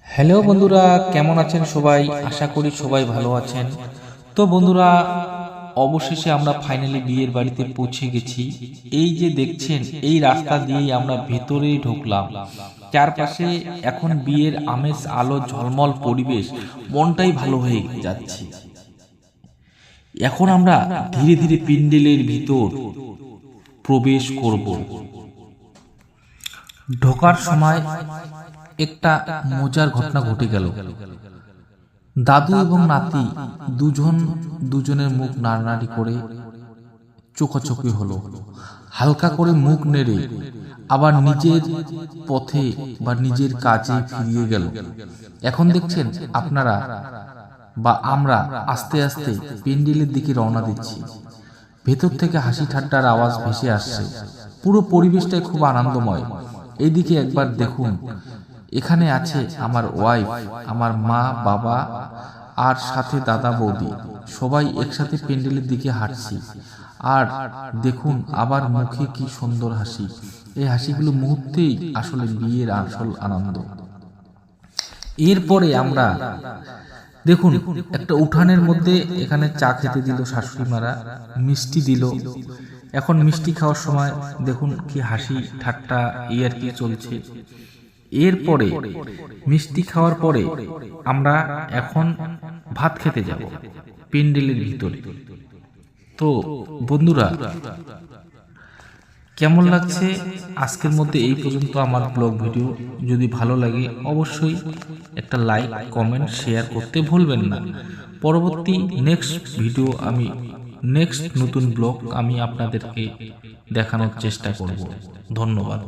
Hello বন্ধুরা, কেমন আছেন সবাই? আশা করি সবাই ভালো আছেন। তো বন্ধুরা, অবশেষে আমরা ফাইনালি বিয়ের বাড়িতে পৌঁছে গেছি। এই যে দেখছেন, এই রাস্তা দিয়েই আমরা ভেতরে ঢুকলাম। চারপাশে এখন বিয়ের আমেজ, আলো ঝলমল পরিবেশ, মনটাই ভালো হয়ে যাচ্ছে। এখন আমরা ধীরে ধীরে প্যান্ডেলের ভিতর প্রবেশ করব। ঢোকার সময় একটা মজার ঘটনা ঘটে গেল। দাদু এবং নাতি দুজনের মুখ নাড়ানাড়ি করে চোখাচোখি হলো। হালকা করে মুখ নেড়ে আবার নিজের পথে বা নিজের কাজে ফিরিয়ে গেল। এখন দেখছেন আপনারা বা আমরা আস্তে আস্তে প্যান্ডেলের দিকে রওনা দিচ্ছি। ভেতর থেকে হাসি ঠাট্টার আওয়াজ ভেসে আসছে। পুরো পরিবেশটাই খুব আনন্দময়। এইদিকে একবার দেখুন, এখানে আছে আমার ওয়াইফ, আমার মা, বাবা আর সাথে দাদা বৌদি, সবাই একসাথে প্যান্ডেলের দিকে হাঁটছি। আর দেখুন আবার মুখে কি সুন্দর হাসি। এই হাসিগুলো মুহূর্তেই আসলে বিয়ের আসল আনন্দ। এরপরে আমরা দেখুন একটা উঠানের মধ্যে এখানে চা খেতে দিল শাশুড়ি মারা, মিষ্টি দিল। এখন মিষ্টি খাওয়ার সময় দেখুন কি হাসি ঠাট্টা আর কি চলছে। এরপরে মিষ্টি খাওয়ার পরে আমরা এখন ভাত খেতে যাব প্যান্ডেলের ভিতরে। তো বন্ধুরা, কেমন লাগছে আজকের মধ্যে এই পর্যন্ত আমার ব্লগ ভিডিও? যদি ভালো লাগে অবশ্যই একটা লাইক, কমেন্ট, শেয়ার করতে ভুলবেন না। পরবর্তী নেক্সট নতুন ব্লগ আমি আপনাদেরকে দেখানোর চেষ্টা করব। ধন্যবাদ।